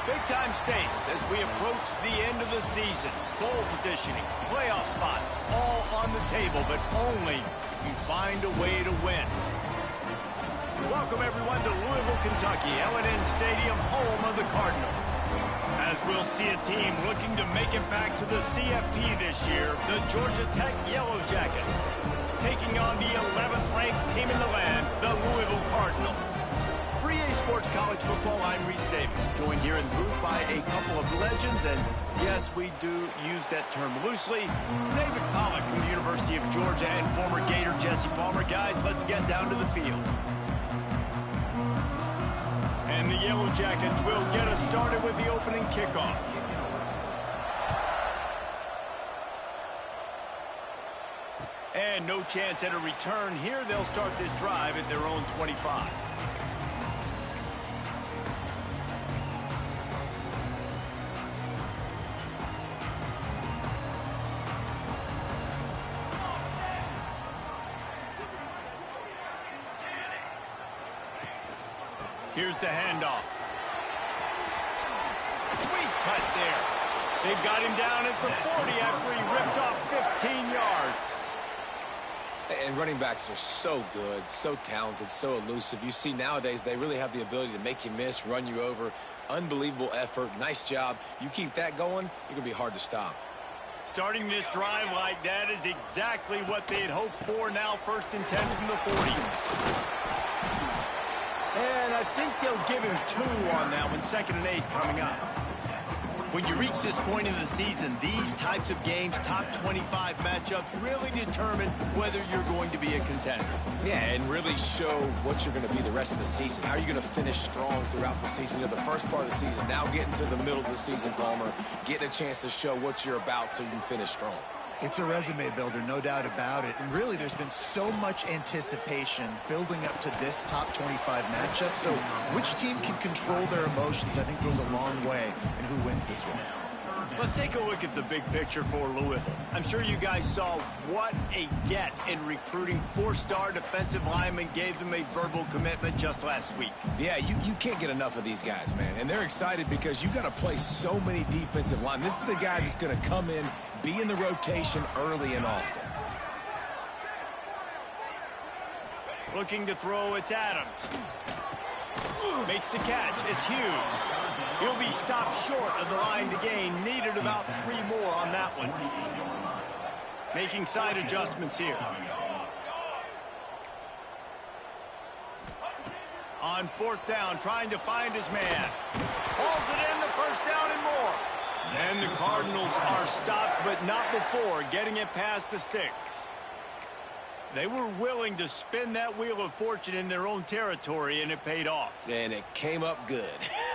Big-time stakes as we approach the end of the season. Bowl positioning, playoff spots, all on the table, but only if you find a way to win. Welcome, everyone, to Louisville, Kentucky, L&N Stadium, home of the Cardinals. As we'll see a team looking to make it back to the CFP this year, the Georgia Tech Yellow Jackets, taking on the 11th-ranked team in the land, the Louisville Cardinals. For EA Sports College Football, I'm Reese Davis, joined here in the booth by a couple of legends, and yes, we do use that term loosely. David Pollack from the University of Georgia and former Gator Jesse Palmer. Guys, let's get down to the field. And the Yellow Jackets will get us started with the opening kickoff. And no chance at a return here. They'll start this drive at their own 25. Here's the handoff. Sweet cut there. They've got him down at the 40 after he ripped off 15 yards. And running backs are so good, so talented, so elusive. You see nowadays they really have the ability to make you miss, run you over. Unbelievable effort. Nice job. You keep that going, you're going to be hard to stop. Starting this drive like that is exactly what they had hoped for. Now 1st and 10 from the 40. And I think they'll give him 2 on that one. 2nd and 8 coming up. When you reach this point in the season, these types of games, top 25 matchups, really determine whether you're going to be a contender. Yeah, and really show what you're going to be the rest of the season. How are you going to finish strong throughout the season? You know, the first part of the season, now getting to the middle of the season, Palmer, getting a chance to show what you're about so you can finish strong. It's a resume builder, no doubt about it. And really, there's been so much anticipation building up to this top 25 matchup. So which team can control their emotions, I think, goes a long way in who wins this one. Let's take a look at the big picture for Louisville. I'm sure you guys saw what a get in recruiting. 4-star defensive linemen gave them a verbal commitment just last week. Yeah, you can't get enough of these guys, man. And they're excited because you got to play so many defensive linemen. This is the guy that's going to come in, be in the rotation early and often. Looking to throw, it's Adams. Makes the catch, it's Hughes. He'll be stopped short of the line to gain. Needed about 3 more on that one. Making side adjustments here. On 4th down, trying to find his man. Hauls it in, the 1st down and more. And the Cardinals are stopped, but not before getting it past the sticks. They were willing to spin that wheel of fortune in their own territory, and it paid off. And it came up good.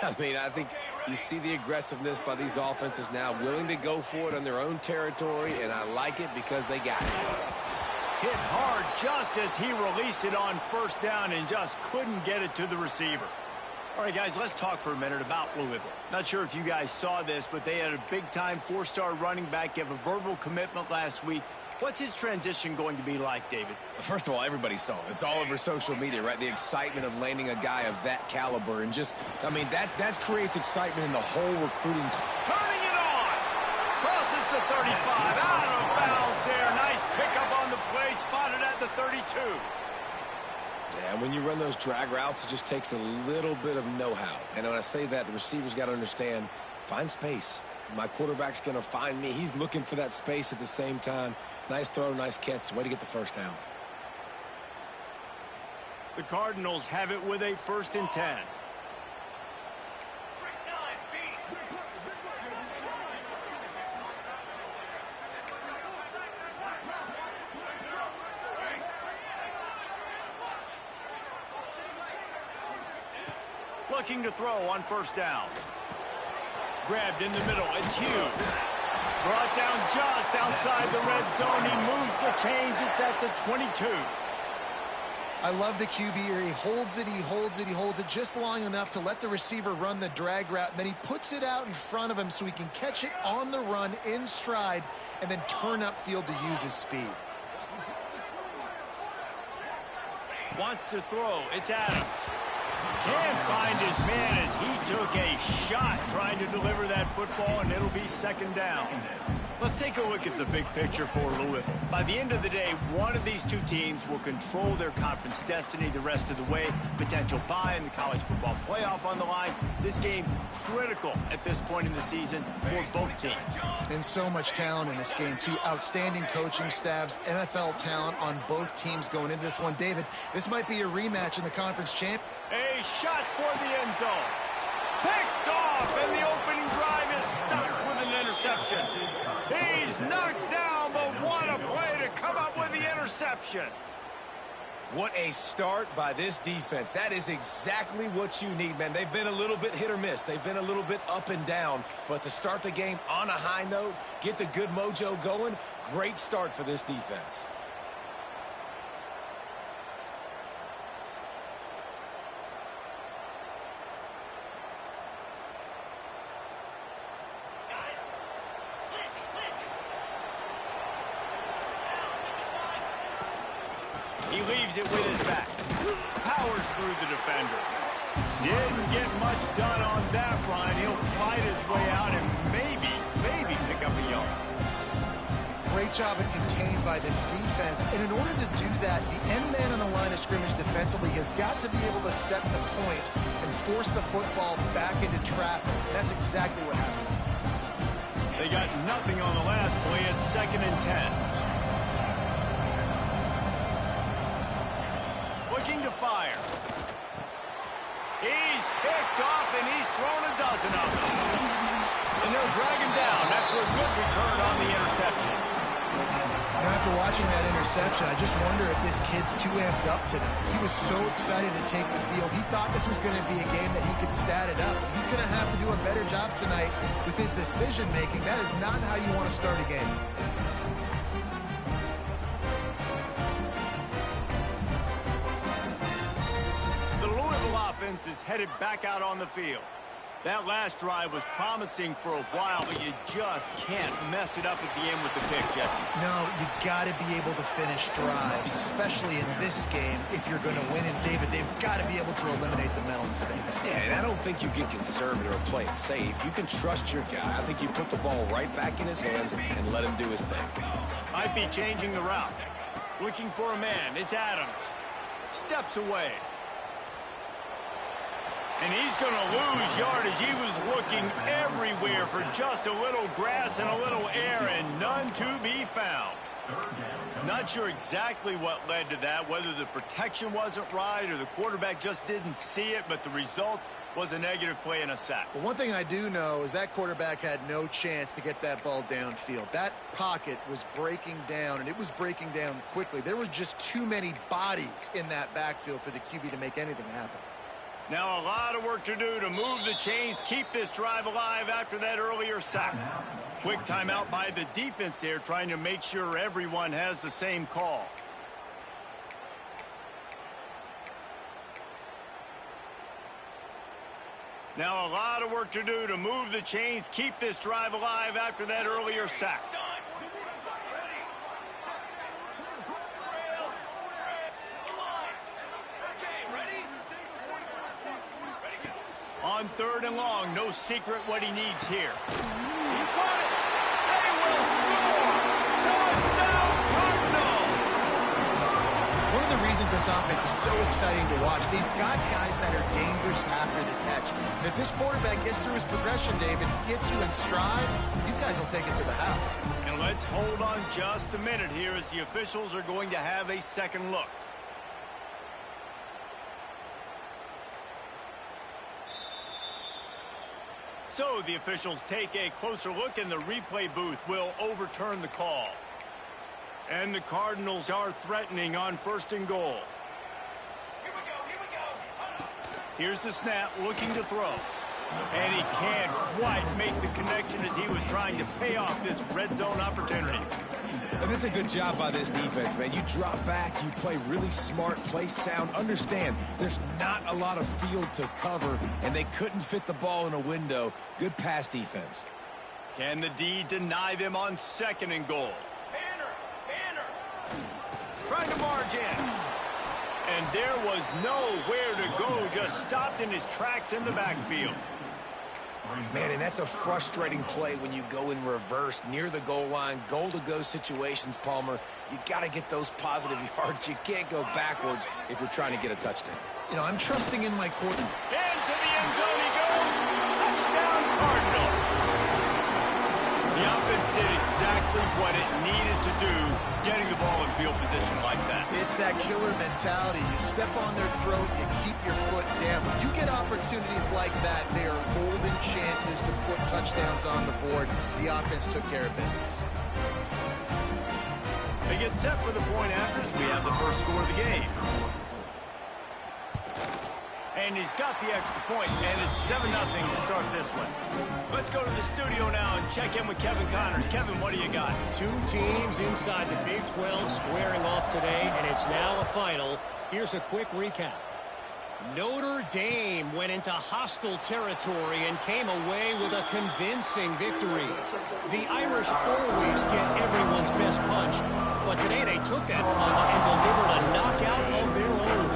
I mean, I think you see the aggressiveness by these offenses now, willing to go for it on their own territory, and I like it because they got it. Hit hard just as he released it on 1st down and just couldn't get it to the receiver. All right, guys, let's talk for a minute about Louisville. Not sure if you guys saw this, but they had a big-time 4-star running back give a verbal commitment last week. What's his transition going to be like, David? First of all, everybody saw it. It's all over social media, right? The excitement of landing a guy of that caliber. And just, I mean, that creates excitement in the whole recruiting. Turning it on! Crosses the 35. Out of bounds there. Nice pickup on the play. Spotted at the 32. Yeah, when you run those drag routes, it just takes a little bit of know-how. And when I say that, the receiver's got to understand, find space. My quarterback's going to find me. He's looking for that space at the same time. Nice throw, nice catch. Way to get the 1st down. The Cardinals have it with a 1st and 10. Looking to throw on 1st down. Grabbed in the middle. It's Hughes. Brought down just outside the red zone. He moves the chains. It's at the 22. I love the QB here. He holds it, he holds it, he holds it just long enough to let the receiver run the drag route. And then he puts it out in front of him so he can catch it on the run in stride and then turn upfield to use his speed. Wants to throw. It's Adams. Can't find his man as he took a shot trying to deliver that football, and it'll be second down. Let's take a look at the big picture for Louisville. By the end of the day, one of these two teams will control their conference destiny the rest of the way. Potential bye in the college football playoff on the line. This game critical at this point in the season for both teams. And so much talent in this game, too. Outstanding coaching staffs, NFL talent on both teams going into this one. David, this might be a rematch in the conference champ. A shot for the end zone. Picked off, and the opening drive is stopped with an interception. He's knocked down, but what a play to come up with the interception. What a start by this defense. That is exactly what you need, man. They've been a little bit hit or miss. They've been a little bit up and down. But to start the game on a high note, get the good mojo going, great start for this defense. He leaves it with his back. Powers through the defender. Didn't get much done on that run. He'll fight his way out and maybe pick up a yard. Great job and contained by this defense. And in order to do that, the end man on the line of scrimmage defensively has got to be able to set the point and force the football back into traffic. That's exactly what happened. They got nothing on the last play. It's 2nd and 10. Looking to fire. He's picked off, and he's thrown a dozen of them. And they'll drag him down after a good return on the interception. Now, after watching that interception, I just wonder if this kid's too amped up today. He was so excited to take the field. He thought this was going to be a game that he could stat it up. He's going to have to do a better job tonight with his decision-making. That is not how you want to start a game. Is headed back out on the field. That last drive was promising for a while, but you just can't mess it up at the end with the pick, Jesse. No, you got to be able to finish drives, especially in this game if you're going to win. And David, they've got to be able to eliminate the mental mistakes. Yeah, and I don't think you get conservative or play it safe. You can trust your guy. I think you put the ball right back in his hands and let him do his thing. Might be changing the route. Looking for a man. It's Adams. Steps away. And he's going to lose yardage. He was looking everywhere for just a little grass and a little air, and none to be found. Not sure exactly what led to that, whether the protection wasn't right or the quarterback just didn't see it, but the result was a negative play and a sack. Well, one thing I do know is that quarterback had no chance to get that ball downfield. That pocket was breaking down, and it was breaking down quickly. There were just too many bodies in that backfield for the QB to make anything happen. Now a lot of work to do to move the chains, keep this drive alive after that earlier sack. Quick timeout by the defense there, trying to make sure everyone has the same call. Now a lot of work to do to move the chains, keep this drive alive after that earlier sack. On 3rd and long, no secret what he needs here. He caught it. They will score. Touchdown, Cardinals. One of the reasons this offense is so exciting to watch, they've got guys that are dangerous after the catch. And if this quarterback gets through his progression, David, gets you in stride, these guys will take it to the house. And let's hold on just a minute here as the officials are going to have a second look. So the officials take a closer look, and the replay booth will overturn the call. And the Cardinals are threatening on 1st and goal. Here we go. Here's the snap, looking to throw. And he can't quite make the connection as he was trying to pay off this red zone opportunity. And it's a good job by this defense, man. You drop back, you play really smart, play sound. Understand, there's not a lot of field to cover, and they couldn't fit the ball in a window. Good pass defense. Can the D deny them on 2nd and goal? Banner. Trying to barge in. And there was nowhere to go, just stopped in his tracks in the backfield. Man, and that's a frustrating play when you go in reverse near the goal line, goal-to-go situations, Palmer. You got to get those positive yards. You can't go backwards if you're trying to get a touchdown. You know, I'm trusting in my quarterback. Into the end zone he goes. Touchdown, Cardinals. The offense did exactly what it needed to do, getting the ball in field position like that. It's that killer mentality. You step on their throat, you keep your foot down. When you get opportunities like that, they are golden chances to put touchdowns on the board. The offense took care of business. They get set for the point after as we have the first score of the game. And he's got the extra point, and it's 7-0 to start this one. Let's go to the studio now and check in with Kevin Connors. Kevin, what do you got? Two teams inside the Big 12 squaring off today, and it's now a final. Here's a quick recap. Notre Dame went into hostile territory and came away with a convincing victory. The Irish always get everyone's best punch, but today they took that punch and delivered a knockout of their own.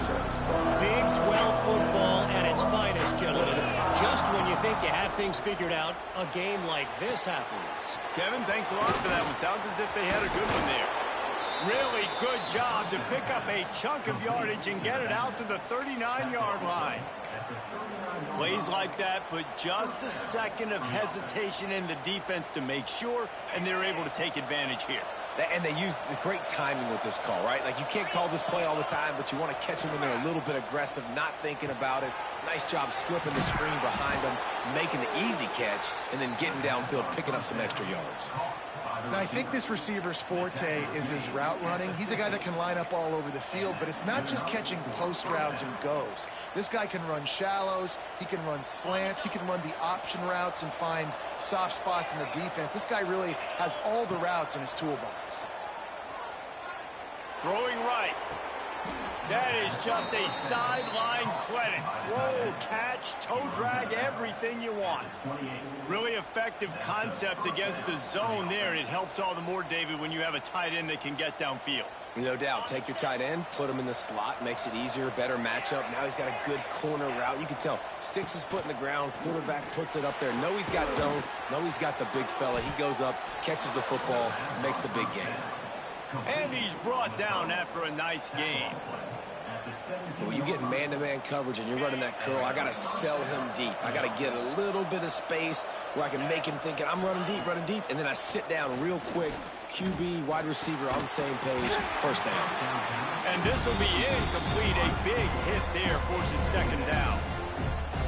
Big 12 football at its finest, gentlemen. Just when you think you have things figured out, a game like this happens. Kevin, thanks a lot for that one. Sounds as if they had a good one there. Really good job to pick up a chunk of yardage and get it out to the 39-yard line. Plays like that put just a second of hesitation in the defense to make sure, and they're able to take advantage here. And they use the great timing with this call, right? Like, you can't call this play all the time, but you want to catch them when they're a little bit aggressive, not thinking about it. Nice job slipping the screen behind them, making the easy catch, and then getting downfield, picking up some extra yards. Now, I think this receiver's forte is his route running. He's a guy that can line up all over the field, but it's not just catching post routes and goes. This guy can run shallows, he can run slants, he can run the option routes and find soft spots in the defense. This guy really has all the routes in his toolbox. Throwing right. That is just a sideline credit. Throw, catch, toe drag, everything you want. Really effective concept against the zone there, and it helps all the more, David, when you have a tight end that can get downfield. No doubt. Take your tight end, put him in the slot, makes it easier, better matchup. Now he's got a good corner route. You can tell, sticks his foot in the ground, quarterback puts it up there. Know he's got zone, know he's got the big fella. He goes up, catches the football, makes the big game. And he's brought down after a nice game. When you get man-to-man coverage and you're running that curl, I got to sell him deep. I got to get a little bit of space where I can make him think I'm running deep, and then I sit down real quick. QB, wide receiver on the same page, first down. And this will be incomplete. A big hit there forces second down.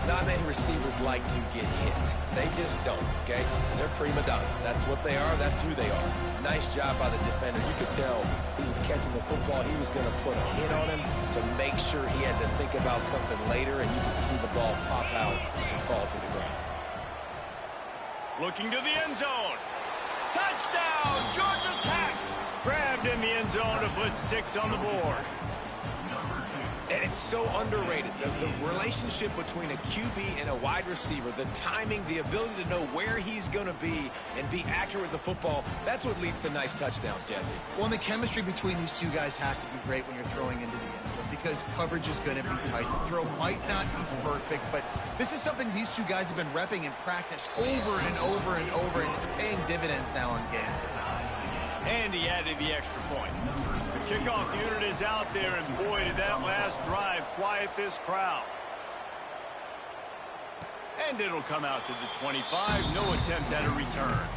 Not many receivers like to get hit. They just don't, okay? They're prima donnas. That's what they are. That's who they are. Nice job by the defender. You could tell he was catching the football. He was going to put a hit on him to make sure he had to think about something later, and you could see the ball pop out and fall to the ground. Looking to the end zone. Touchdown, Georgia Tech. Grabbed in the end zone to put 6 on the board. And it's so underrated. The relationship between a QB and a wide receiver, the timing, the ability to know where he's going to be and be accurate with the football, that's what leads to nice touchdowns, Jesse. Well, and the chemistry between these two guys has to be great when you're throwing into the end zone because coverage is going to be tight. The throw might not be perfect, but this is something these two guys have been repping in practice over and over and over, and it's paying dividends now on games. And he added the extra point. The kickoff unit is out there, and boy, did that last drive quiet this crowd. And it'll come out to the 25. No attempt at a return.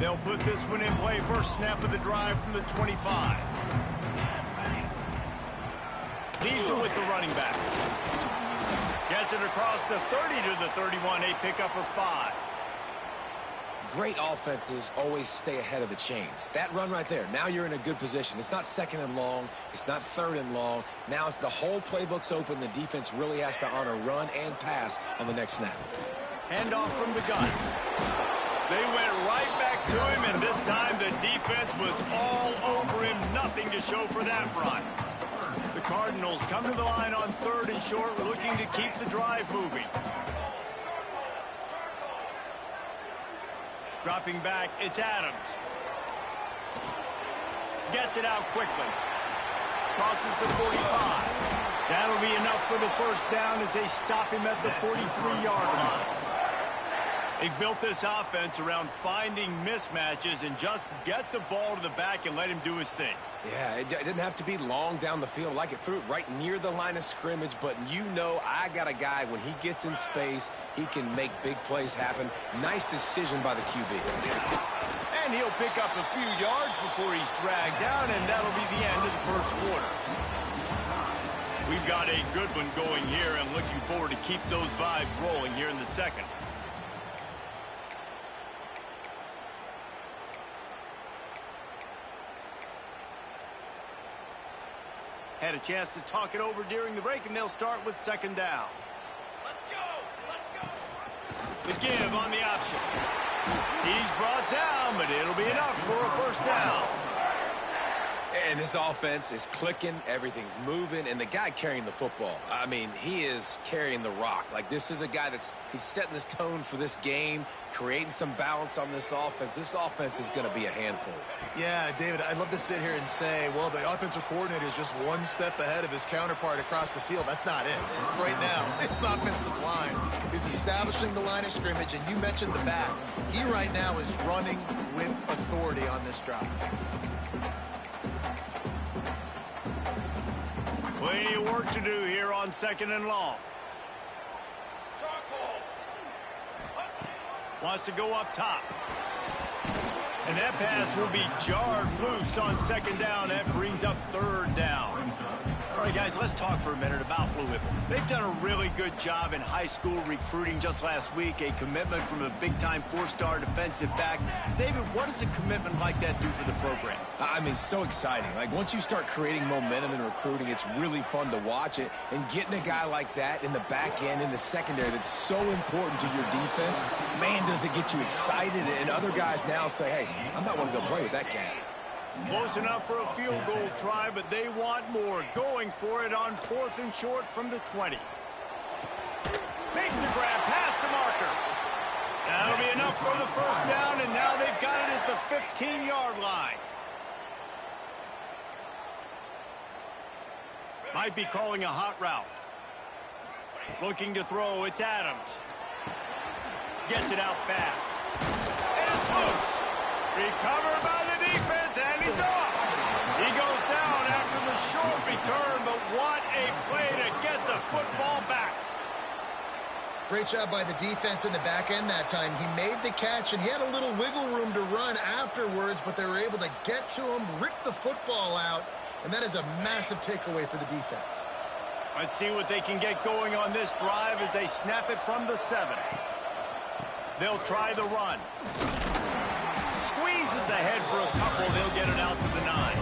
They'll put this one in play. First snap of the drive from the 25. Leaves it with the running back. Gets it across the 30 to the 31. A pickup of 5. Great offenses always stay ahead of the chains. That run right there, now you're in a good position. It's not second and long. It's not third and long. Now it's the whole playbook's open. The defense really has to honor run and pass on the next snap. Handoff from the gun. They went right back to him, and this time the defense was all over him. Nothing to show for that run. The Cardinals come to the line on 3rd and short, looking to keep the drive moving. Dropping back, it's Adams. Gets it out quickly. Crosses the 45. That'll be enough for the first down as they stop him at the 43-yard line. They've built this offense around finding mismatches and just get the ball to the back and let him do his thing. Yeah, it didn't have to be long down the field. Like it threw it right near the line of scrimmage, but you know I got a guy, when he gets in space, he can make big plays happen. Nice decision by the QB. And he'll pick up a few yards before he's dragged down, and that'll be the end of the first quarter. We've got a good one going here, and looking forward to keep those vibes rolling here in the second. Had a chance to talk it over during the break, and they'll start with second down. Let's go! The give on the option. He's brought down, but it'll be enough for a first down. And this offense is clicking, everything's moving, and the guy carrying the football, I mean, he is carrying the rock. Like, this is a guy he's setting this tone for this game, creating some balance on this offense. This offense is going to be a handful. Yeah, David, I'd love to sit here and say, well, the offensive coordinator is just one step ahead of his counterpart across the field. That's not it. Right now, this offensive line is establishing the line of scrimmage, and you mentioned the back. He right now is running with authority on this drive. Plenty of work to do here on second and long. Wants to go up top. And that pass will be jarred loose on second down. That brings up third down. All right, guys, let's talk for a minute about Louisville. They've done a really good job in high school recruiting just last week, a commitment from a big-time four-star defensive back. David, what does a commitment like that do for the program? I mean, so exciting. Like, once you start creating momentum in recruiting, it's really fun to watch it. And getting a guy like that in the back end, in the secondary, that's so important to your defense, man, does it get you excited. And other guys now say, hey, I might want to go play with that cat. Close enough for a field goal try, but they want more. Going for it on 4th and short from the 20. Makes the grab past the marker. That'll be enough for the first down, and now they've got it at the 15-yard line. Might be calling a hot route. Looking to throw, it's Adams. Gets it out fast. And it's loose. Recovered by the defense, and he's off. He goes down after the short return, but what a play to get the football back. Great job by the defense in the back end that time. He made the catch, and he had a little wiggle room to run afterwards, but they were able to get to him, rip the football out, and that is a massive takeaway for the defense. Let's see what they can get going on this drive as they snap it from the 7. They'll try the run. Squeezes ahead for a couple. They'll get it out to the 9.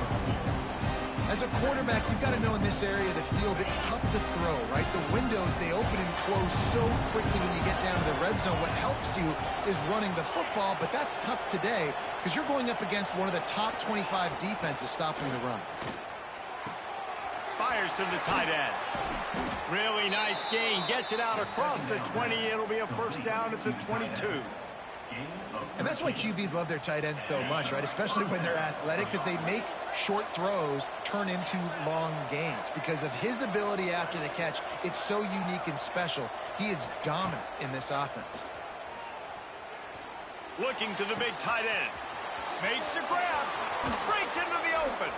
As a quarterback, you've got to know in this area of the field, it's tough to throw, right? The windows, they open and close so quickly when you get down to the red zone. What helps you is running the football, but that's tough today because you're going up against one of the top 25 defenses stopping the run. Fires to the tight end. Really nice gain. Gets it out across the 20. It'll be a first down at the 22. And that's why QBs love their tight ends so much, right? Especially when they're athletic, because they make short throws turn into long gains. Because of his ability after the catch, it's so unique and special. He is dominant in this offense. Looking to the big tight end. Makes the grab. Breaks into the open.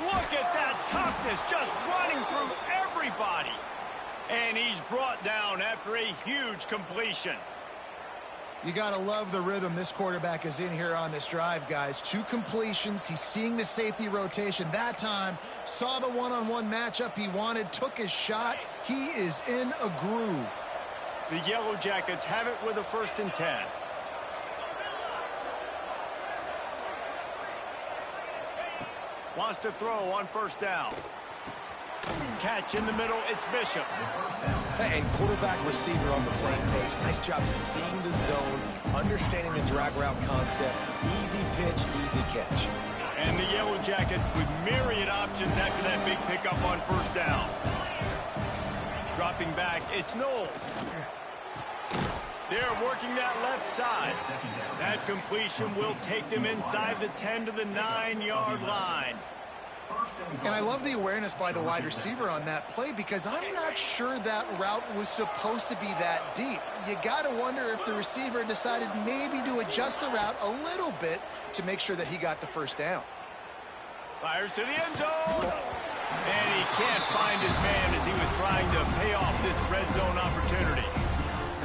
Look at that toughness, just running through everybody. And he's brought down after a huge completion. You got to love the rhythm this quarterback is in here on this drive, guys. 2 completions. He's seeing the safety rotation. That time, saw the one-on-one matchup he wanted, took his shot. He is in a groove. The Yellow Jackets have it with a 1st and 10. Wants to throw on 1st down. Catch in the middle, it's Bishop. And quarterback receiver on the same page. Nice job seeing the zone, understanding the drag route concept. Easy pitch, easy catch. And the Yellow Jackets with myriad options after that big pickup on 1st down. Dropping back, it's Knowles. They're working that left side. That completion will take them inside the 10 to the 9-yard line. And I love the awareness by the wide receiver on that play because I'm not sure that route was supposed to be that deep. You got to wonder if the receiver decided maybe to adjust the route a little bit to make sure that he got the first down. Fires to the end zone. And he can't find his man as he was trying to pay off this red zone opportunity.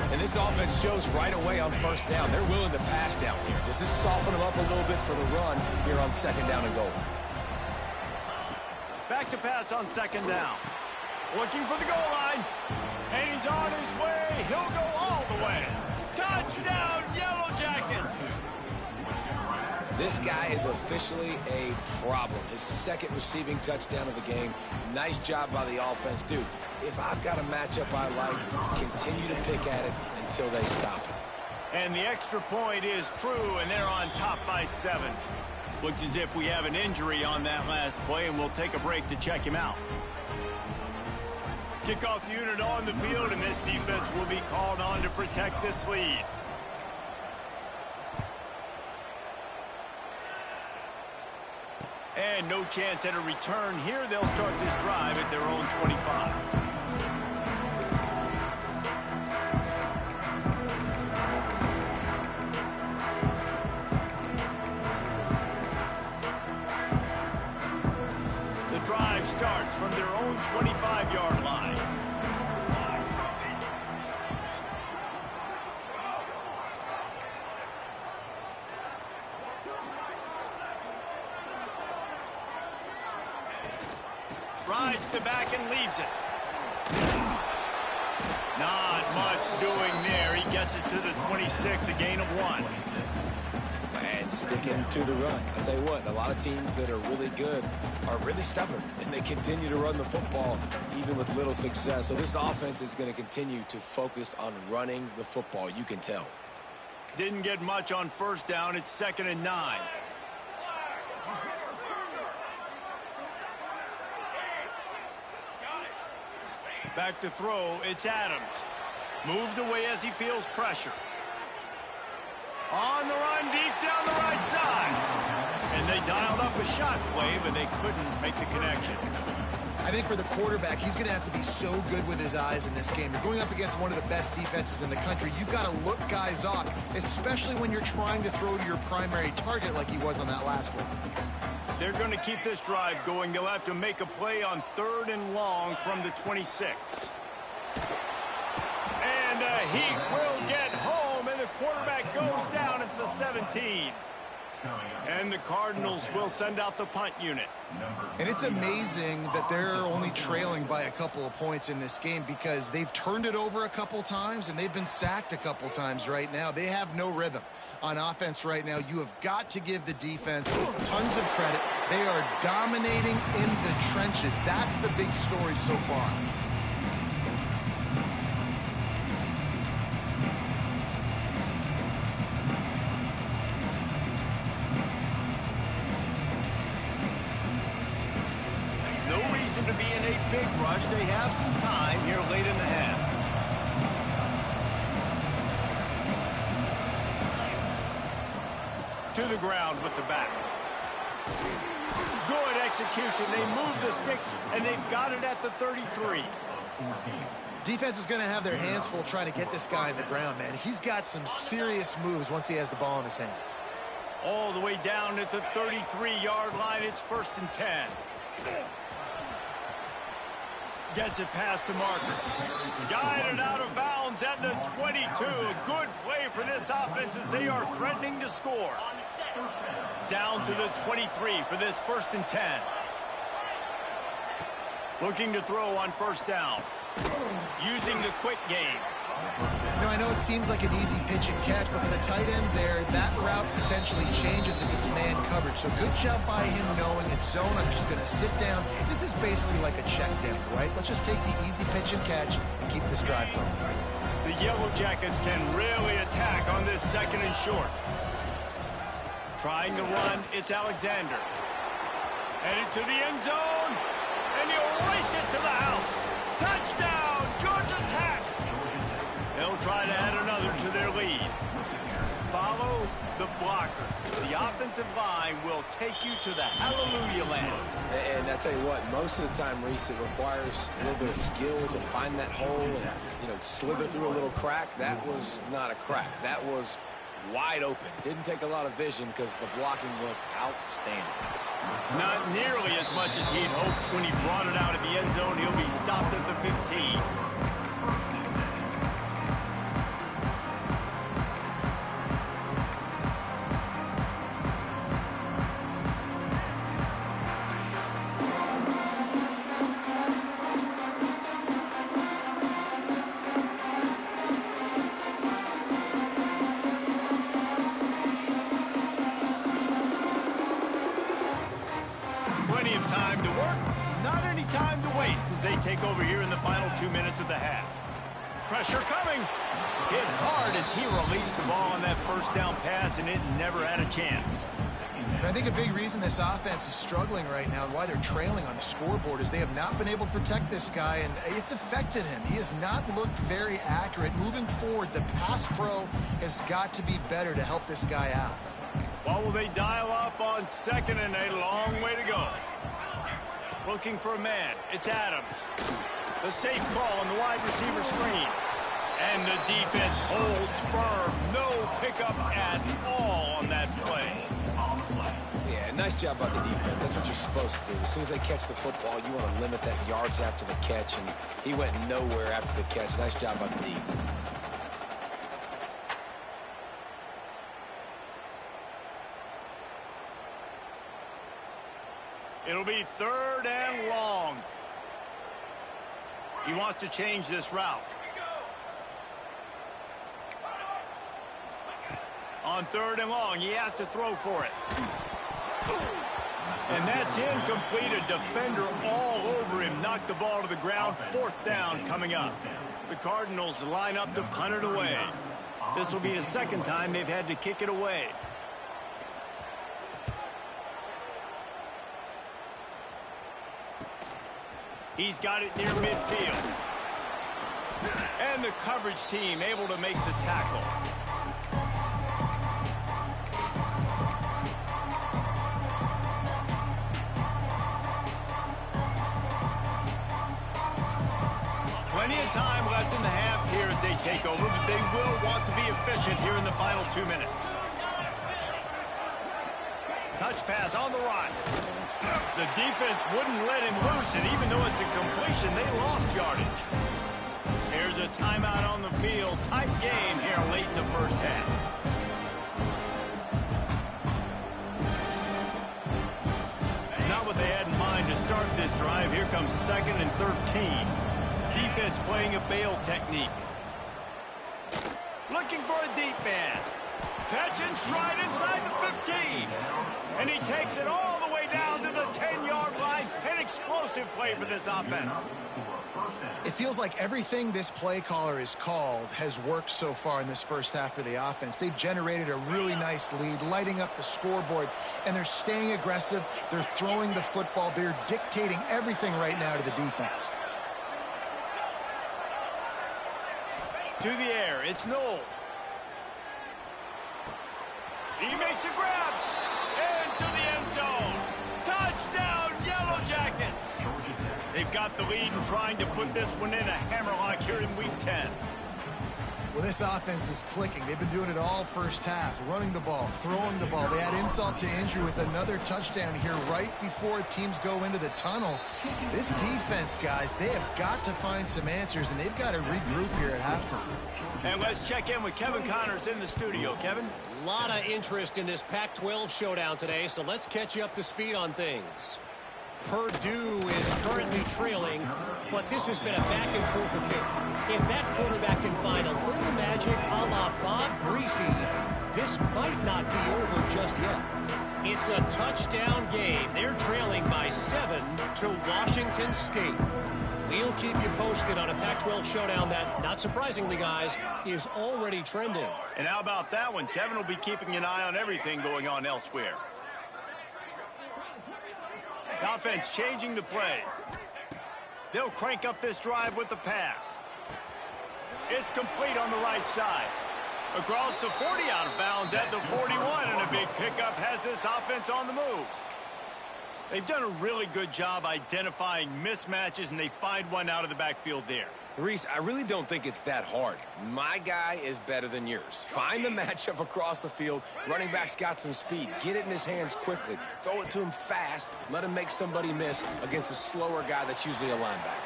And this offense shows right away on first down. They're willing to pass down here. Does this soften them up a little bit for the run here on second down and goal? Back to pass on second down. Looking for the goal line. And he's on his way. He'll go all the way. Touchdown, Yellow Jackets. This guy is officially a problem. His second receiving touchdown of the game. Nice job by the offense. Dude, if I've got a matchup I like, continue to pick at it until they stop it. And the extra point is true, and they're on top by 7. Looks as if we have an injury on that last play, and we'll take a break to check him out. Kickoff unit on the field, and this defense will be called on to protect this lead. And no chance at a return here. They'll start this drive at their own 25. The drive starts from their own 25-yard line. Rides the back and leaves it. Not much doing there. He gets it to the 26, a gain of 1. And sticking to the run. I'll tell you what, a lot of teams that are really good are really stubborn, and they continue to run the football even with little success. So this offense is going to continue to focus on running the football. You can tell. Didn't get much on first down. It's 2nd and 9. Back to throw, it's Adams. Moves away as he feels pressure. On the run, deep down the right side. And they dialed up a shot play, but they couldn't make the connection. I think for the quarterback, he's going to have to be so good with his eyes in this game. You're going up against one of the best defenses in the country. You've got to look guys off, especially when you're trying to throw to your primary target like he was on that last one. They're going to keep this drive going. They'll have to make a play on 3rd and long from the 26. And he will get home, and the quarterback goes down at the 17. And the Cardinals will send out the punt unit. And it's amazing that they're only trailing by a couple of points in this game because they've turned it over a couple times and they've been sacked a couple times right now. They have no rhythm on offense right now. You have got to give the defense tons of credit. They are dominating in the trenches. That's the big story so far. To be in a big rush. They have some time here late in the half. To the ground with the back. Good execution. They move the sticks, and they've got it at the 33. Defense is going to have their hands full trying to get this guy on the ground, man. He's got some serious moves once he has the ball in his hands. All the way down at the 33-yard line. It's 1st and 10. Gets it past the marker. Guided out of bounds at the 22. A good play for this offense as they are threatening to score. Down to the 23 for this 1st and 10. Looking to throw on first down. Using the quick game. You know, I know it seems like an easy pitch and catch, but for the tight end there, that route potentially changes if it's man coverage. So good job by him knowing it's zone. I'm just going to sit down. This is basically like a check down, right? Let's just take the easy pitch and catch and keep this drive going. The Yellow Jackets can really attack on this 2nd and short. Trying to run, it's Alexander. Headed to the end zone, and he'll race it to the house. Touchdown, Georgia Tech. They'll try to add another to their blockers. The offensive line will take you to the hallelujah land. And I tell you what, most of the time, Reese, it requires a little bit of skill to find that hole and, slither through a little crack. That was not a crack. That was wide open. Didn't take a lot of vision because the blocking was outstanding. Not nearly as much as he'd hoped when he brought it out of the end zone. He'll be stopped at the 15. Plenty of time to work, not any time to waste as they take over here in the final 2 minutes of the half. Pressure coming. Hit hard as he released the ball on that first down pass, and it never had a chance. And I think a big reason this offense is struggling right now and why they're trailing on the scoreboard is they have not been able to protect this guy, and it's affected him. He has not looked very accurate. Moving forward, the pass pro has got to be better to help this guy out. What will they dial up on 2nd and a long way to go? Looking for a man. It's Adams. The safe call on the wide receiver screen. And the defense holds firm. No pickup at all on that play. Yeah, nice job by the defense. That's what you're supposed to do. As soon as they catch the football, you want to limit that yards after the catch, and he went nowhere after the catch. Nice job by the D. It'll be 3rd and long. He wants to change this route. On 3rd and long, he has to throw for it. And that's incomplete. A defender all over him. Knocked the ball to the ground. 4th down coming up. The Cardinals line up to punt it away. This will be the 2nd time they've had to kick it away. He's got it near midfield. And the coverage team able to make the tackle. Plenty of time left in the half here as they take over, but they will want to be efficient here in the final 2 minutes. Touch pass on the run. The defense wouldn't let him loose, and even though it's a completion, they lost yardage. Here's a timeout on the field. Tight game here late in the first half. Not what they had in mind to start this drive. Here comes 2nd and 13. Defense playing a bail technique. Looking for a deep man. Catch and stride inside the 15. And he takes it all the way down to the 10-yard line. An explosive play for this offense. It feels like everything this play caller has called has worked so far in this first half for the offense. They've generated a really nice lead, lighting up the scoreboard, and they're staying aggressive. They're throwing the football. They're dictating everything right now to the defense. To the air, it's Knowles. He makes a grab. Into the end zone. Touchdown, Yellow Jackets. They've got the lead and trying to put this one in a hammerlock here in Week 10. Well, this offense is clicking. They've been doing it all first half, running the ball, throwing the ball. They add insult to injury with another touchdown here right before teams go into the tunnel. This defense, guys, they have got to find some answers, and they've got to regroup here at halftime. And let's check in with Kevin Connors in the studio. Kevin? A lot of interest in this Pac-12 showdown today, so let's catch you up to speed on things. Purdue is currently trailing, but this has been a back-and-forth affair. If that quarterback can find a little magic a la Bob Greasy, this might not be over just yet. It's a touchdown game. They're trailing by 7 to Washington State. We'll keep you posted on a Pac-12 showdown that, not surprisingly, guys, is already trending. And how about that one? Kevin will be keeping an eye on everything going on elsewhere. The offense changing the play. They'll crank up this drive with the pass. It's complete on the right side. Across the 40, out of bounds at the 41, and a big pickup has this offense on the move. They've done a really good job identifying mismatches, and they find one out of the backfield there. Reese, I really don't think it's that hard. My guy is better than yours. Find the matchup across the field. Running back's got some speed. Get it in his hands quickly. Throw it to him fast. Let him make somebody miss against a slower guy that's usually a linebacker.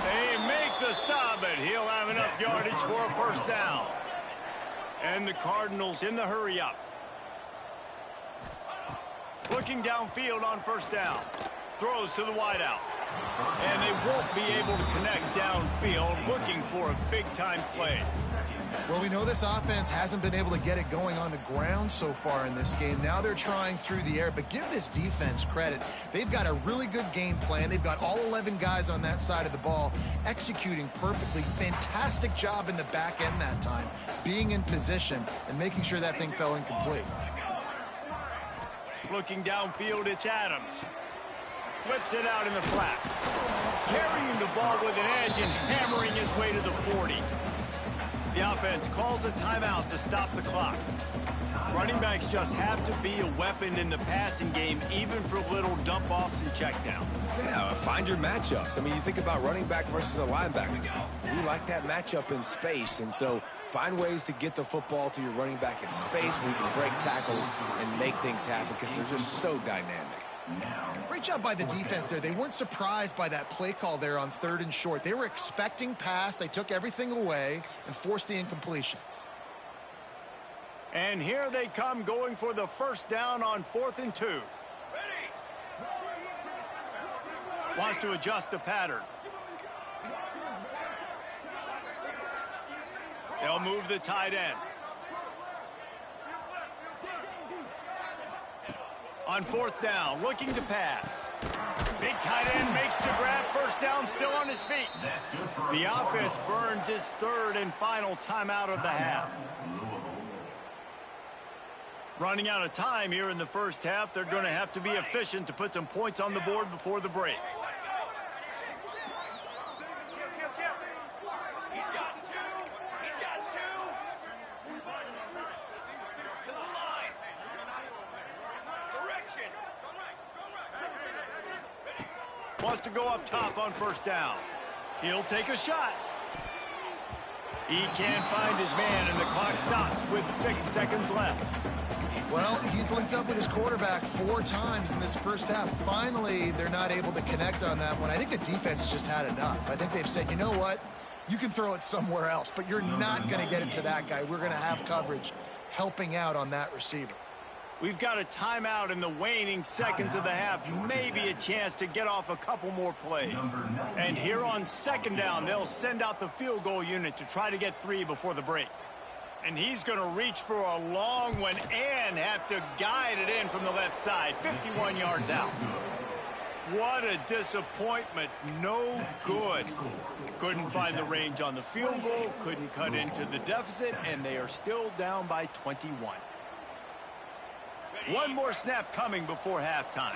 They make the stop, but he'll have enough yardage for a first down. And the Cardinals in the hurry up. Looking downfield on first down. Throws to the wideout. And they won't be able to connect downfield, looking for a big-time play. Well, we know this offense hasn't been able to get it going on the ground so far in this game. Now they're trying through the air, but give this defense credit. They've got a really good game plan. They've got all 11 guys on that side of the ball executing perfectly. Fantastic job in the back end that time, being in position and making sure that thing fell incomplete. Looking downfield, it's Adams. Flips it out in the flat. Carrying the ball with an edge and hammering his way to the 40. The offense calls a timeout to stop the clock. Running backs just have to be a weapon in the passing game, even for little dump-offs and checkdowns. Yeah, find your matchups. I mean, you think about running back versus a linebacker. We like that matchup in space, and so find ways to get the football to your running back in space where you can break tackles and make things happen because they're just so dynamic. Great job by the defense there. They weren't surprised by that play call there on 3rd and short. They were expecting pass. They took everything away and forced the incompletion. And here they come going for the first down on 4th and 2. Wants to adjust the pattern. They'll move the tight end. On 4th down, looking to pass. Big tight end makes the grab. First down, still on his feet. The offense burns its 3rd and final timeout of the half. Running out of time here in the first half. They're going to have to be efficient to put some points on the board before the break. Wants to go up top on first down. He'll take a shot. He can't find his man, and the clock stops with 6 seconds left. Well, he's linked up with his quarterback 4 times in this first half. Finally, they're not able to connect on that one. I think the defense just had enough. I think they've said, you know what? You can throw it somewhere else, but you're not going to get it to that guy. We're going to have coverage helping out on that receiver. We've got a timeout in the waning seconds of the half. Maybe a chance to get off a couple more plays. And here on 2nd down, they'll send out the field goal unit to try to get 3 before the break. And he's going to reach for a long one and have to guide it in from the left side. 51 yards out. What a disappointment. No good. Couldn't find the range on the field goal, couldn't cut into the deficit, and they are still down by 21. One more snap coming before halftime.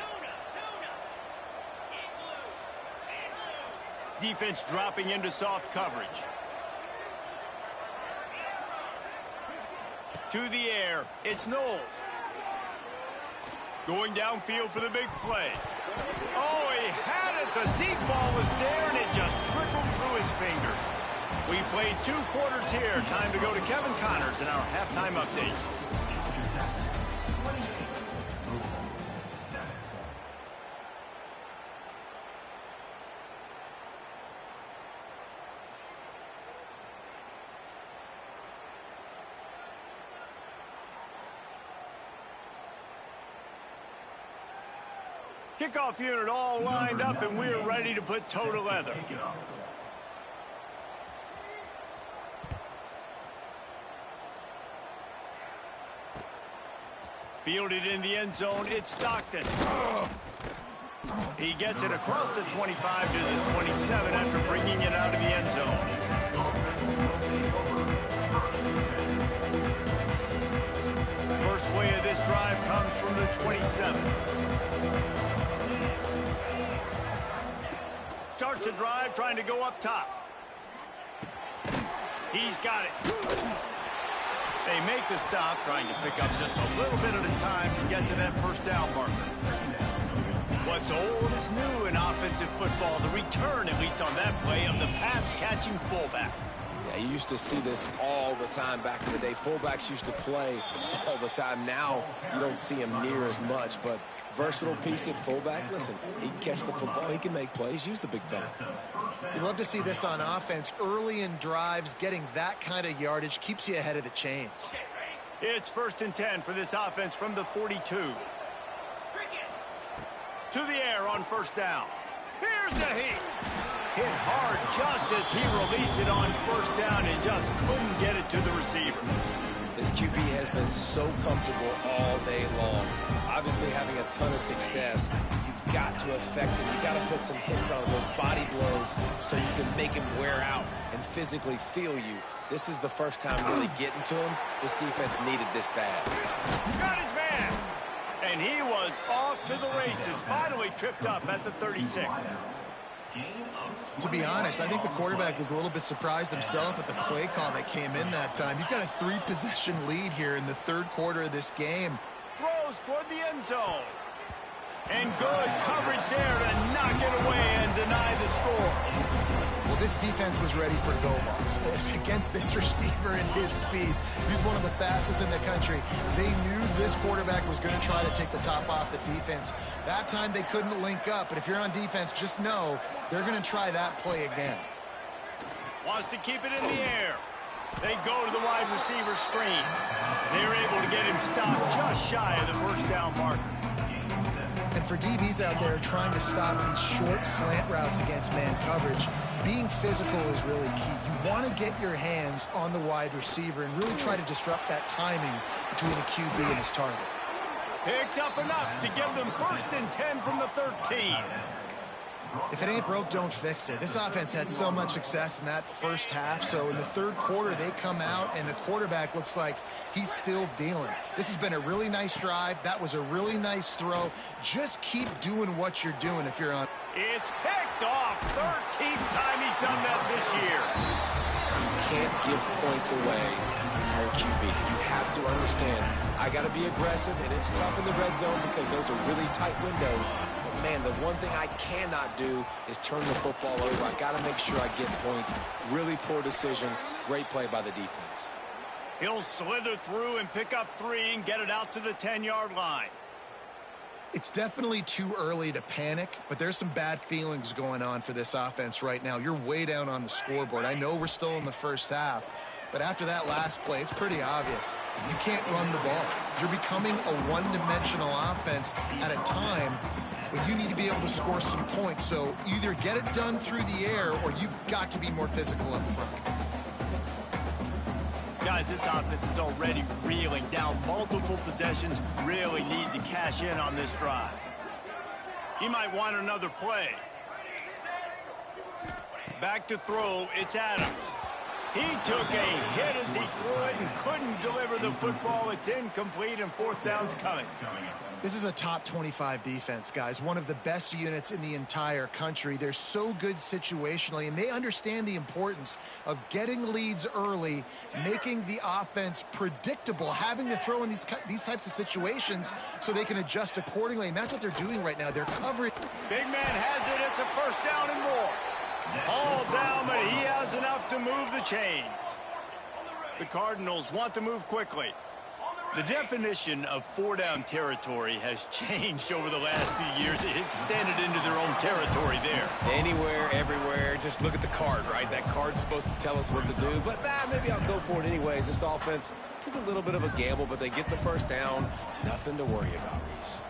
Defense dropping into soft coverage. To the air, it's Knowles. Going downfield for the big play. Oh, he had it. The deep ball was there, and it just trickled through his fingers. We played 2 quarters here. Time to go to Kevin Connors in our halftime update. Kickoff unit all lined up, and we're ready to put toe to leather. Fielded in the end zone, it's Stockton. He gets it across the 25 to the 27 after bringing it out of the end zone. First play of this drive comes from the 27. Starts the drive trying to go up top. He's got it. They make the stop, trying to pick up just a little bit at a time to get to that first down marker. What's old is new in offensive football. The return, at least on that play, of the pass-catching fullback. Yeah, you used to see this all the time back in the day. Fullbacks used to play all the time. Now you don't see him near as much, but versatile piece at fullback. Listen, he can catch the football. He can make plays. Use the big fella. You love to see this on offense. Early in drives, getting that kind of yardage keeps you ahead of the chains. It's 1st and 10 for this offense from the 42. To the air on first down. Here's the heat. Hit hard just as he released it on first down and just couldn't get it to the receiver. This QB has been so comfortable all day long. Obviously having a ton of success. You've got to affect him. You've got to put some hits on those body blows so you can make him wear out and physically feel you. This is the first time really getting to him. This defense needed this bad. Got his man. And he was off to the races. Finally tripped up at the 36. To be honest, I think the quarterback was a little bit surprised himself at the play call that came in that time. You've got a 3-possession lead here in the third quarter of this game. Throws toward the end zone. And good coverage there to knock it away and deny the score. Well, this defense was ready for go balls. Against this receiver and his speed, he's one of the fastest in the country. They knew this quarterback was going to try to take the top off the defense. That time they couldn't link up, but if you're on defense, just know they're going to try that play again. Wants to keep it in the air. They go to the wide receiver screen. They're able to get him stopped just shy of the first down marker. And for DBs out there trying to stop these short slant routes against man coverage, being physical is really key. You want to get your hands on the wide receiver and really try to disrupt that timing between the QB and his target. Picks up enough to give them 1st and 10 from the 13. If it ain't broke, don't fix it. This offense had so much success in that first half, so in the third quarter they come out and the quarterback looks like he's still dealing. This has been a really nice drive. That was a really nice throw. Just keep doing what you're doing if you're on. It's picked off. 13th time he's done that this year. You can't give points away when you're a QB. You have to understand, I got to be aggressive, and it's tough in the red zone because those are really tight windows. But, man, the one thing I cannot do is turn the football over. I got to make sure I get points. Really poor decision. Great play by the defense. He'll slither through and pick up 3 and get it out to the 10-yard line. It's definitely too early to panic, but there's some bad feelings going on for this offense right now. You're way down on the scoreboard. I know we're still in the first half, but after that last play, it's pretty obvious. You can't run the ball. You're becoming a one-dimensional offense at a time when you need to be able to score some points. So either get it done through the air or you've got to be more physical up front. Guys, this offense is already reeling down multiple possessions. Really need to cash in on this drive. He might want another play. Back to throw, it's Adams. He took a hit as he threw it and couldn't deliver the football. It's incomplete and 4th down's coming. This is a top 25 defense, guys. One of the best units in the entire country. They're so good situationally, and they understand the importance of getting leads early, making the offense predictable, having to throw in these types of situations so they can adjust accordingly, and that's what they're doing right now. They're covering. Big man has it. It's a 1st down and more. All down, but he has enough to move the chains. The Cardinals want to move quickly. The definition of 4-down territory has changed over the last few years. It extended into their own territory there. Anywhere, everywhere, just look at the card, right? That card's supposed to tell us what to do, but maybe I'll go for it anyways. This offense took a little bit of a gamble, but they get the 1st down. Nothing to worry about, Reese.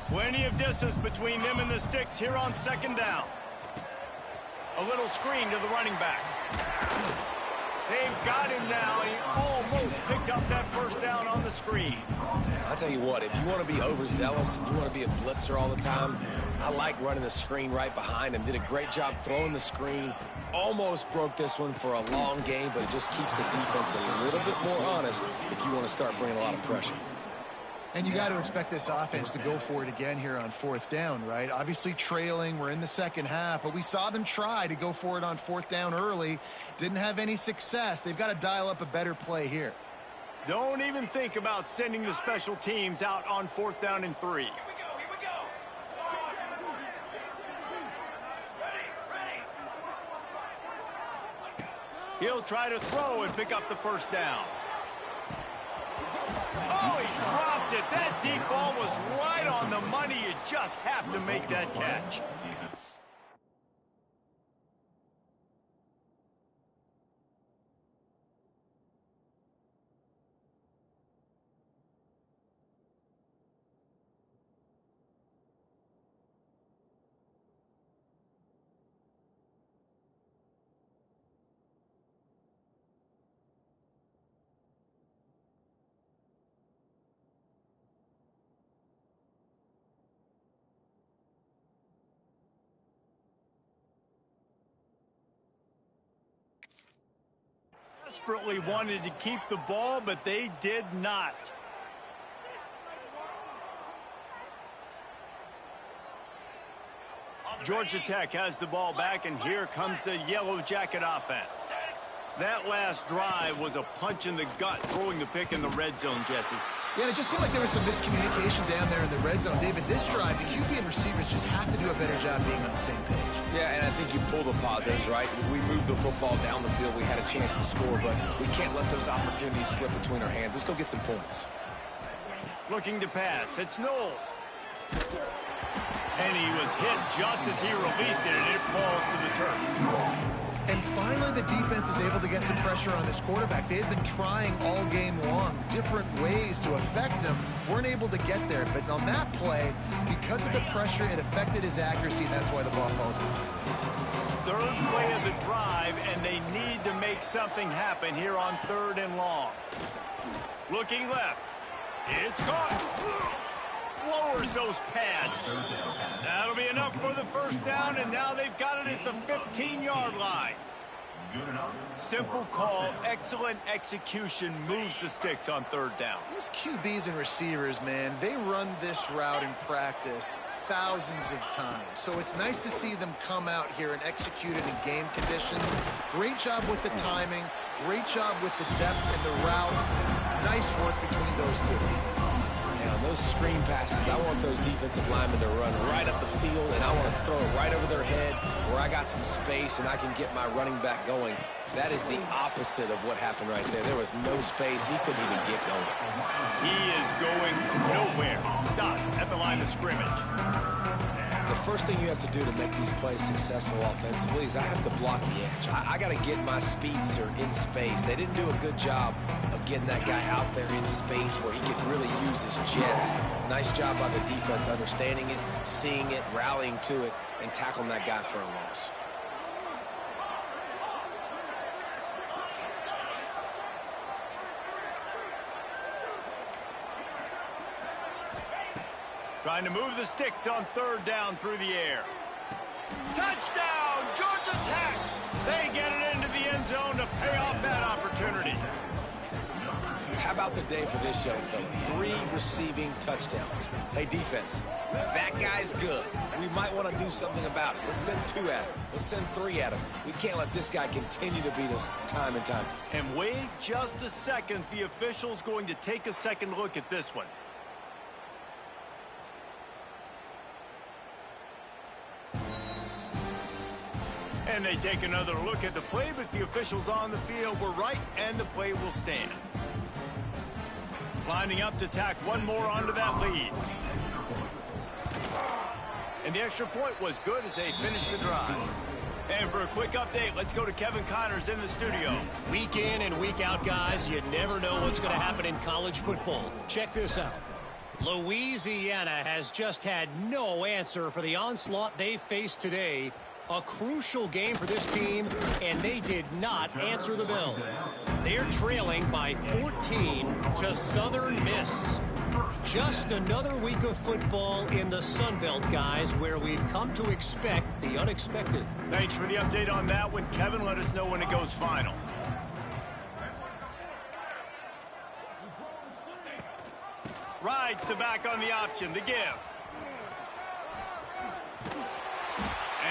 Plenty of distance between them and the sticks here on 2nd down. A little screen to the running back. They've got him now. He almost picked up that 1st down on the screen. I'll tell you what, if you want to be overzealous and you want to be a blitzer all the time, I like running the screen right behind him. Did a great job throwing the screen. Almost broke this one for a long game, but it just keeps the defense a little bit more honest if you want to start bringing a lot of pressure. And you got to expect this offense to go for it again here on 4th down, right? Obviously trailing, we're in the second half, but we saw them try to go for it on 4th down early. Didn't have any success. They've got to dial up a better play here. Don't even think about sending the special teams out on 4th down and 3. Here we go. He'll try to throw and pick up the first down. Oh, he dropped it. That deep ball was right on the money. You just have to make that catch. Desperately wanted to keep the ball, but they did not. Georgia Tech has the ball back, and here comes the Yellow Jacket offense. That last drive was a punch in the gut, throwing the pick in the red zone, Jesse. Yeah, and it just seemed like there was some miscommunication down there in the red zone. David, this drive, the QB and receivers just have to do a better job being on the same page. Yeah, and I think you pull the positives, right? We moved the football down the field. We had a chance to score, but we can't let those opportunities slip between our hands. Let's go get some points. Looking to pass. It's Knowles. And he was hit just as he released it, and it falls to the turf. And finally, the defense is able to get some pressure on this quarterback. They had been trying all game long, different ways to affect him. Weren't able to get there. But on that play, because of the pressure, it affected his accuracy, and that's why the ball falls down. Third play of the drive, and they need to make something happen here on 3rd and long. Looking left. It's caught. Lowers those pads. That'll be enough for the first down, and now they've got it at the 15-yard line. Simple call, excellent execution, moves the sticks on 3rd down. These QBs and receivers, man, they run this route in practice thousands of times. So it's nice to see them come out here and execute it in game conditions. Great job with the timing, great job with the depth and the route. Nice work between those two. On those screen passes, I want those defensive linemen to run right up the field, and I want to throw it right over their head where I got some space and I can get my running back going. That is the opposite of what happened right there. There was no space. He couldn't even get going. He is going nowhere. Stop at the line of scrimmage. The first thing you have to do to make these plays successful offensively is I have to block the edge. I got to get my speedster in space. They didn't do a good job of getting that guy out there in space where he could really use his jets. Nice job by the defense understanding it, seeing it, rallying to it, and tackling that guy for a loss. Trying to move the sticks on 3rd down through the air. Touchdown, Georgia Tech! They get it into the end zone to pay off that opportunity. How about the day for this young fella? 3 receiving touchdowns. Hey, defense, that guy's good. We might want to do something about it. Let's send 2 at him. Let's send 3 at him. We can't let this guy continue to beat us time and time. And wait just a second. The official's going to take a second look at this one. And they take another look at the play, but the officials on the field were right, and the play will stand. Lining up to tack one more onto that lead. And the extra point was good as they finished the drive. And for a quick update, let's go to Kevin Connors in the studio. Week in and week out, guys, you never know what's going to happen in college football. Check this out. Louisiana has just had no answer for the onslaught they faced today. A crucial game for this team, and they did not answer the bell. They're trailing by 14 to Southern Miss. Just another week of football in the Sun Belt, guys, where we've come to expect the unexpected. Thanks for the update on that one, Kevin. Let us know when it goes final. Rides the back on the option, the give.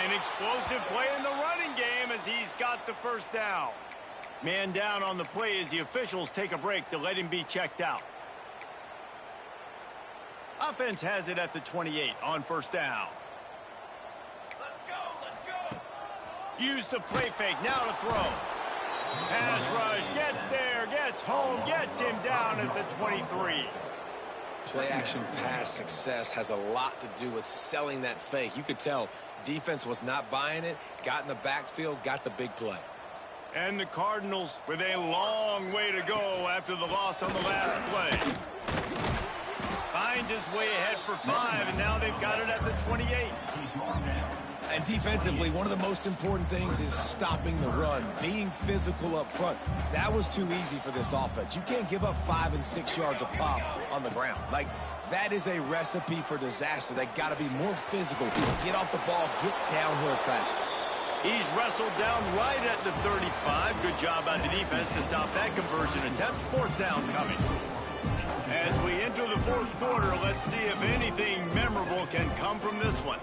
An explosive play in the running game as he's got the first down. Man down on the play as the officials take a break to let him be checked out. Offense has it at the 28 on first down. Let's go. Use the play fake, now to throw. Pass rush, gets there, gets home, gets him down at the 23. Play action pass success has a lot to do with selling that fake. You could tell defense was not buying it, got in the backfield, got the big play. And the Cardinals with a long way to go after the loss on the last play. Finds his way ahead for 5, and now they've got it at the 28. And defensively, one of the most important things is stopping the run, being physical up front. That was too easy for this offense. You can't give up 5 and 6 yards a pop on the ground. Like, that is a recipe for disaster. They got to be more physical, get off the ball, get downhill faster. He's wrestled down right at the 35. Good job by the defense to stop that conversion attempt. Fourth down coming. As we enter the fourth quarter, let's see if anything memorable can come from this one.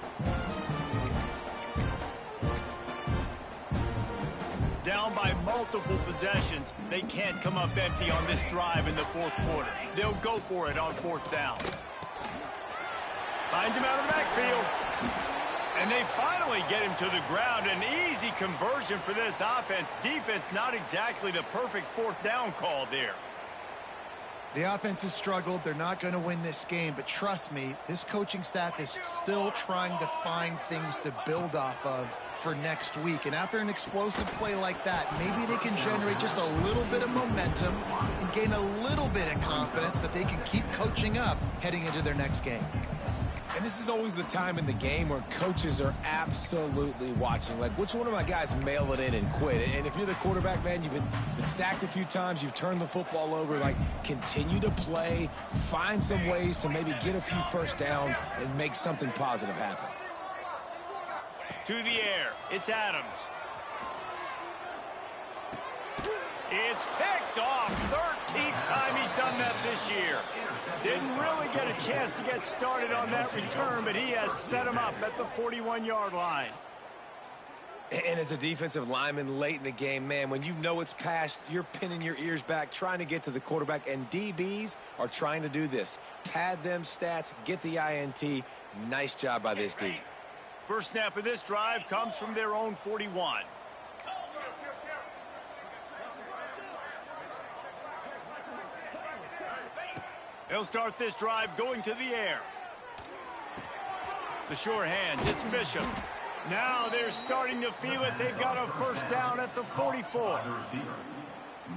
Down by multiple possessions, they can't come up empty on this drive in the fourth quarter. They'll go for it on fourth down. Finds him out of the backfield. And they finally get him to the ground. An easy conversion for this offense. Defense, not exactly the perfect fourth down call there. The offense has struggled. They're not going to win this game, but trust me, this coaching staff is still trying to find things to build off of for next week. And after an explosive play like that, maybe they can generate just a little bit of momentum and gain a little bit of confidence that they can keep coaching up heading into their next game. And this is always the time in the game where coaches are absolutely watching. Like, which one of my guys mail it in and quit? And if you're the quarterback, man, you've been sacked a few times, you've turned the football over. Like, continue to play, find some ways to maybe get a few first downs and make something positive happen. To the air, it's Adams. It's picked off. 13th time he's done that this year. Didn't really get a chance to get started on that return, but he has set him up at the 41-yard line. And as a defensive lineman late in the game, man, when you know it's past, you're pinning your ears back, trying to get to the quarterback, and DBs are trying to do this. Pad them stats, get the INT. Nice job by this D. First snap of this drive comes from their own 41. They'll start this drive going to the air. The sure hands, it's Bishop. Now they're starting to feel it. They've got a first down at the 44.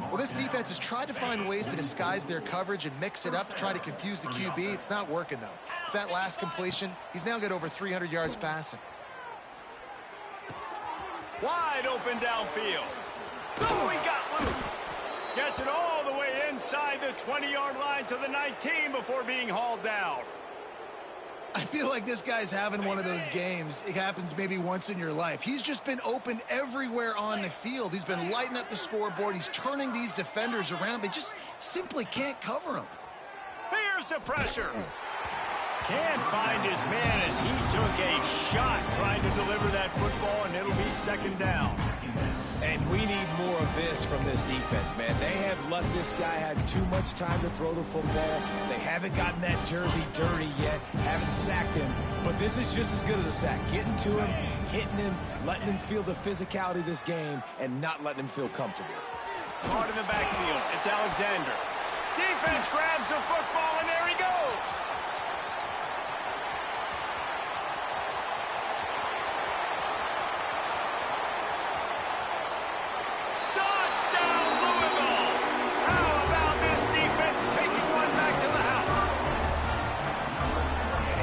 Well, this defense has tried to find ways to disguise their coverage and mix it up to try to confuse the QB. It's not working, though. With that last completion, he's now got over 300 yards passing. Wide open downfield. Oh, he got loose. Gets it all the way inside the 20-yard line to the 19 before being hauled down. I feel like this guy's having one of those games. It happens maybe once in your life. He's just been open everywhere on the field. He's been lighting up the scoreboard. He's turning these defenders around. They just simply can't cover him. Here's the pressure. Can't find his man as he took a shot trying to deliver that football, and it'll be second down. And we need more of this from this defense, man. They have let this guy have too much time to throw the football. They haven't gotten that jersey dirty yet, haven't sacked him. But this is just as good as a sack. Getting to him, hitting him, letting him feel the physicality of this game, and not letting him feel comfortable. Hard in the backfield, it's Alexander. Defense grabs the football, and there he goes. Touchdown, Louisville! How about this defense taking one back to the house?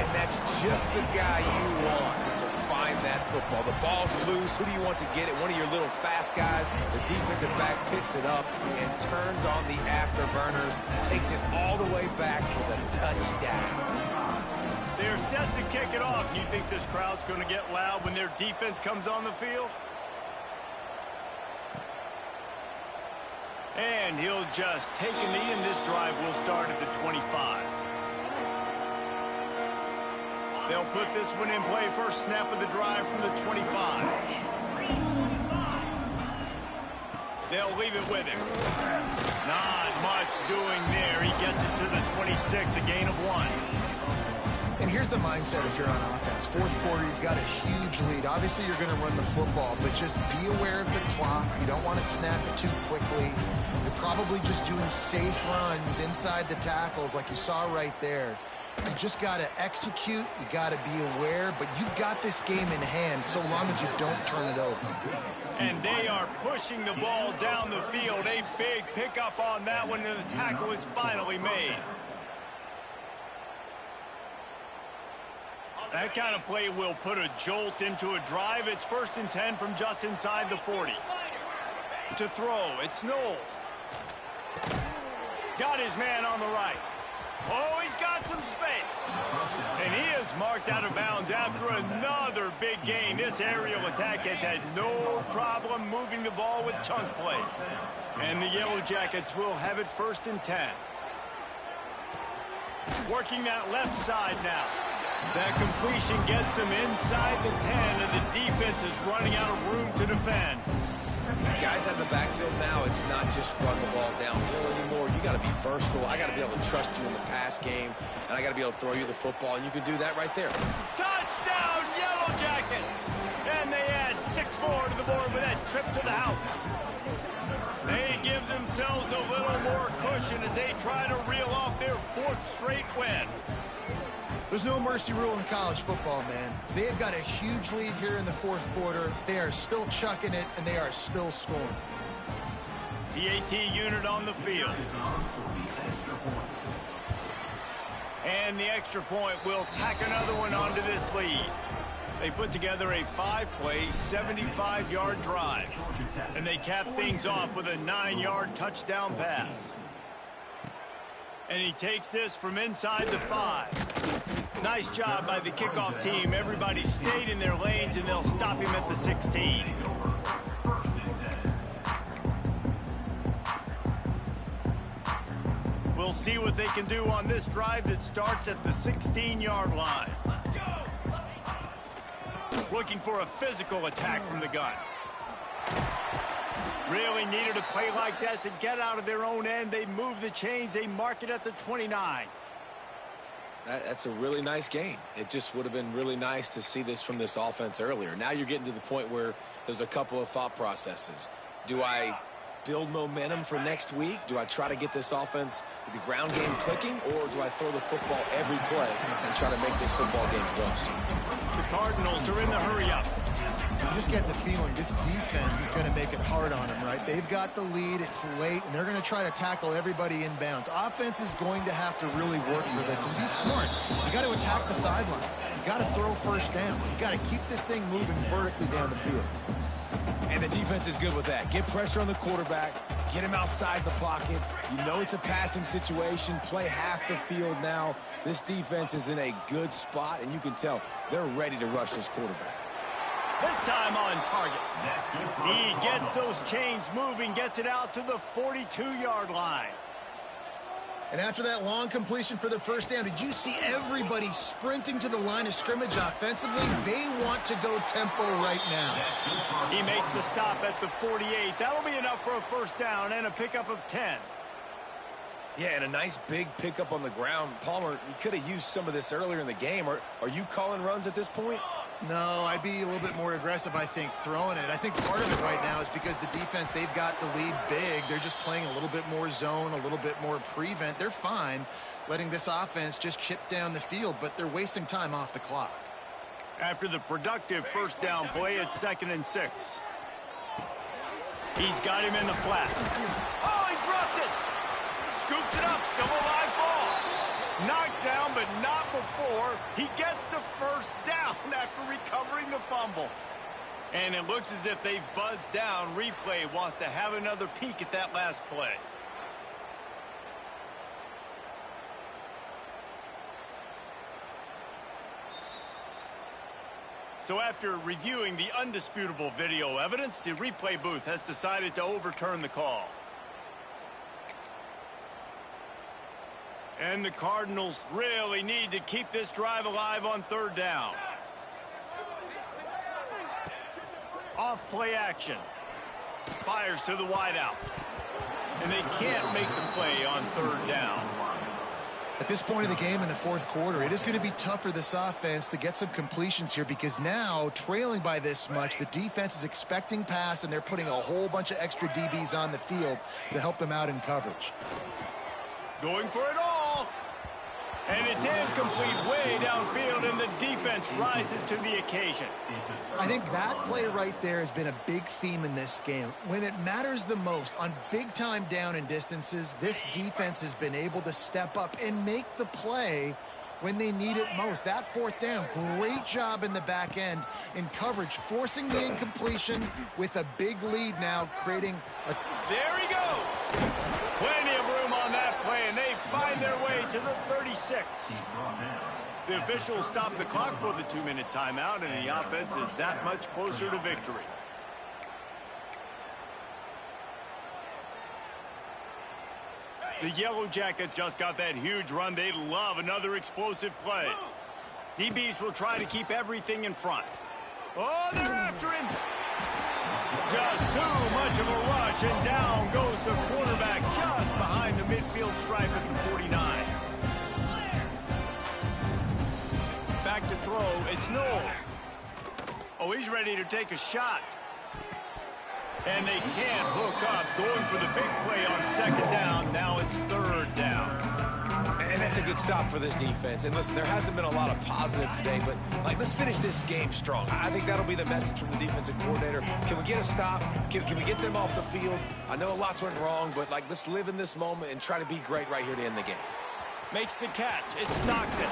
And that's just the guy you want to find that football. The ball's loose. Who do you want to get it? One of your little fast guys. The defensive back picks it up and turns on the afterburners, takes it all the way back for the touchdown. They're set to kick it off. You think this crowd's going to get loud when their defense comes on the field? And he'll just take a knee, and this drive will start at the 25. They'll put this one in play. First snap of the drive from the 25. They'll leave it with him. Not much doing there. He gets it to the 26, a gain of 1. And here's the mindset if you're on offense. Fourth quarter, you've got a huge lead. Obviously, you're going to run the football, but just be aware of the clock. You don't want to snap it too quickly. You're probably just doing safe runs inside the tackles like you saw right there. You just got to execute. You got to be aware, but you've got this game in hand so long as you don't turn it over. And they are pushing the ball down the field. A big pickup on that one, and the tackle is finally made. That kind of play will put a jolt into a drive. It's 1st and 10 from just inside the 40. To throw, it's Knowles. Got his man on the right. Oh, he's got some space. And he is marked out of bounds after another big gain. This aerial attack has had no problem moving the ball with chunk plays. And the Yellow Jackets will have it 1st and 10. Working that left side now. That completion gets them inside the 10, and the defense is running out of room to defend. Guys out of the backfield now, it's not just run the ball downhill anymore. You got to be versatile. I got to be able to trust you in the pass game, and I got to be able to throw you the football, and you can do that right there. Touchdown, Yellow Jackets! And they add 6 more to the board with that trip to the house. They give themselves a little more cushion as they try to reel off their 4th straight win. There's no mercy rule in college football, man. They have got a huge lead here in the 4th quarter. They are still chucking it, and they are still scoring. The AT unit on the field. And the extra point will tack another one onto this lead. They put together a 5-play, 75-yard drive. And they cap things off with a 9-yard touchdown pass. And he takes this from inside the 5. Nice job by the kickoff team. Everybody stayed in their lanes, and they'll stop him at the 16. We'll see what they can do on this drive that starts at the 16-yard line. Looking for a physical attack from the gun. Really needed a play like that to get out of their own end. They move the chains. They mark it at the 29. That's a really nice game. It just would have been really nice to see this from this offense earlier. Now you're getting to the point where there's a couple of thought processes. Do I build momentum for next week? Do I try to get this offense, the ground game clicking, or do I throw the football every play and try to make this football game close? The Cardinals are in the hurry-up. You just get the feeling this defense is going to make it hard on them, right? They've got the lead, it's late, and they're going to try to tackle everybody inbounds. Offense is going to have to really work for this and be smart. You got to attack the sidelines. You got to throw first down. You got to keep this thing moving vertically down the field. And the defense is good with that. Get pressure on the quarterback, get him outside the pocket. You know it's a passing situation. Play half the field now. This defense is in a good spot, and you can tell they're ready to rush this quarterback. This time on target. He gets those chains moving, gets it out to the 42-yard line. And after that long completion for the first down, did you see everybody sprinting to the line of scrimmage offensively? They want to go tempo right now. He makes the stop at the 48. That'll be enough for a first down and a pickup of 10. Yeah, and a nice big pickup on the ground. Palmer, you could have used some of this earlier in the game. Are you calling runs at this point? No, I'd be a little bit more aggressive, I think, throwing it. I think part of it right now is because the defense, they've got the lead big. They're just playing a little bit more zone, a little bit more prevent. They're fine letting this offense just chip down the field, but they're wasting time off the clock. After the productive first down play, it's 2nd and 6. He's got him in the flat. Oh, he dropped it! Scoops it up, still a live ball. Knocked down, but not before. He gets the first down after recovering the fumble. And it looks as if they've buzzed down. Replay wants to have another peek at that last play. So after reviewing the undisputable video evidence, the replay booth has decided to overturn the call. And the Cardinals really need to keep this drive alive on third down. Off play action. Fires to the wideout. And they can't make the play on third down. At this point in the game in the fourth quarter, it is going to be tough for this offense to get some completions here because now, trailing by this much, the defense is expecting pass, and they're putting a whole bunch of extra DBs on the field to help them out in coverage. Going for it all. And it's incomplete way downfield, and the defense rises to the occasion. I think that play right there has been a big theme in this game. When it matters the most, on big-time down and distances, this defense has been able to step up and make the play when they need it most. That fourth down, great job in the back end in coverage, forcing the incompletion with a big lead now, creating a... There he goes. Plenty of room on that play, and they find their way to the 36. The officials stop the clock for the 2-minute timeout, and the offense is that much closer to victory. The Yellow Jackets just got that huge run. They love another explosive play. DBs will try to keep everything in front. Oh, they're after him. Just too much of a rush, and down goes the quarterback just behind the midfield stripe at the 49. Back to throw, it's Knowles. Oh, he's ready to take a shot. And they can't hook up, going for the big play on second down. Now it's third down. And that's a good stop for this defense. And listen, there hasn't been a lot of positive today, but let's finish this game strong. I think that'll be the message from the defensive coordinator. Can we get a stop? Can we get them off the field? I know lots went wrong, but let's live in this moment and try to be great right here to end the game. Makes the catch. It's Stockton.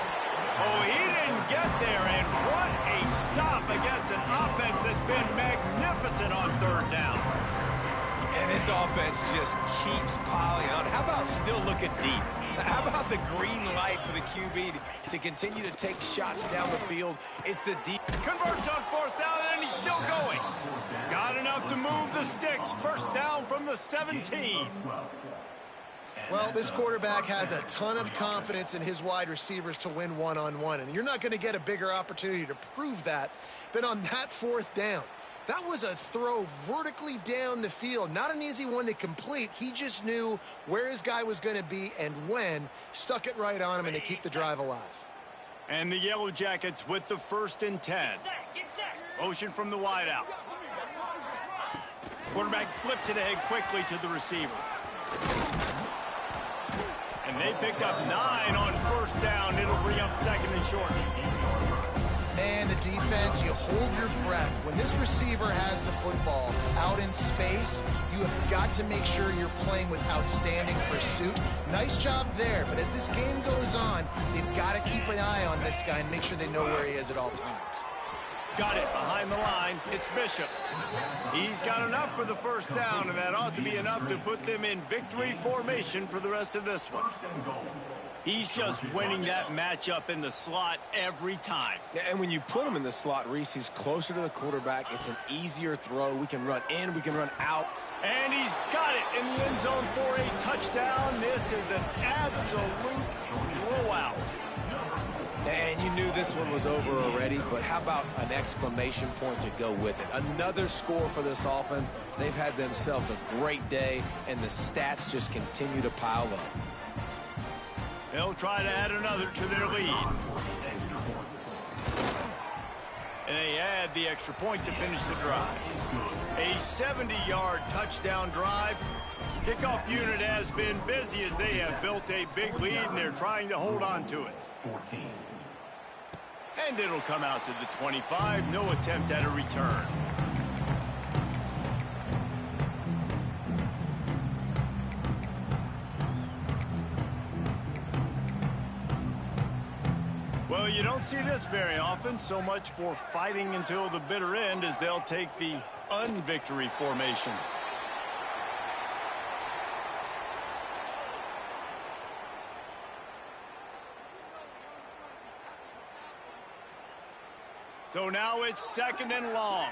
Oh, he didn't get there, and what a stop against an offense that's been magnificent on third down. And this offense just keeps piling on. How about still looking deep? How about the green light for the QB to continue to take shots down the field? It's the deep. Converts on fourth down, and he's still going. Got enough to move the sticks. First down from the 17. Well, this quarterback has a ton of confidence in his wide receivers to win one-on-one, and you're not going to get a bigger opportunity to prove that than on that fourth down. That was a throw vertically down the field. Not an easy one to complete. He just knew where his guy was going to be and when. Stuck it right on him, and to keep the drive alive. And the Yellow Jackets with the 1st and 10. Motion from the wideout. Quarterback flips it ahead quickly to the receiver. And they picked up 9 on first down. It'll bring up 2nd and short. Man, the defense, you hold your breath. When this receiver has the football out in space, you have got to make sure you're playing with outstanding pursuit. Nice job there, but as this game goes on, they've got to keep an eye on this guy and make sure they know where he is at all times. Got it behind the line. It's Bishop. He's got enough for the first down, and that ought to be enough to put them in victory formation for the rest of this one. He's just winning that matchup in the slot every time. And when you put him in the slot, Reese, he's closer to the quarterback. It's an easier throw. We can run in, we can run out. And he's got it in the end zone for a touchdown. This is an absolute blowout. And you knew this one was over already, but how about an exclamation point to go with it? Another score for this offense. They've had themselves a great day, and the stats just continue to pile up. They'll try to add another to their lead. And they add the extra point to finish the drive. A 70-yard touchdown drive. Kickoff unit has been busy as they have built a big lead, and they're trying to hold on to it. 14. And it'll come out to the 25. No attempt at a return. Well, you don't see this very often. So much for fighting until the bitter end as they'll take the unvictory formation. So now it's 2nd and long.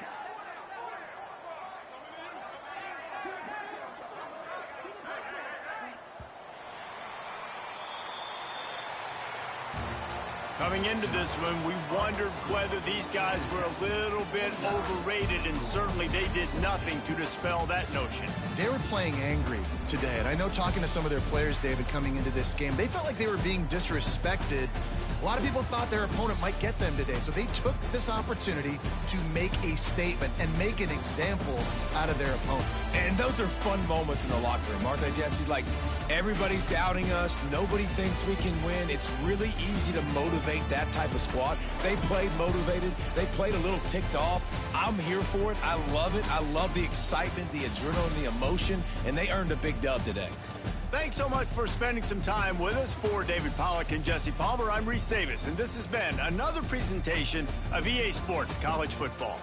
Coming into this one, we wondered whether these guys were a little bit overrated, and certainly they did nothing to dispel that notion. They were playing angry today, and I know talking to some of their players, David, coming into this game, they felt like they were being disrespected. A lot of people thought their opponent might get them today, so they took this opportunity to make a statement and make an example out of their opponent. And those are fun moments in the locker room, aren't they, Jesse? Like, everybody's doubting us. Nobody thinks we can win. It's really easy to motivate that type of squad. They played motivated. They played a little ticked off. I'm here for it. I love it. I love the excitement, the adrenaline, the emotion, and they earned a big dub today. Thanks so much for spending some time with us. For David Pollack and Jesse Palmer, I'm Reese Davis, and this has been another presentation of EA Sports College Football.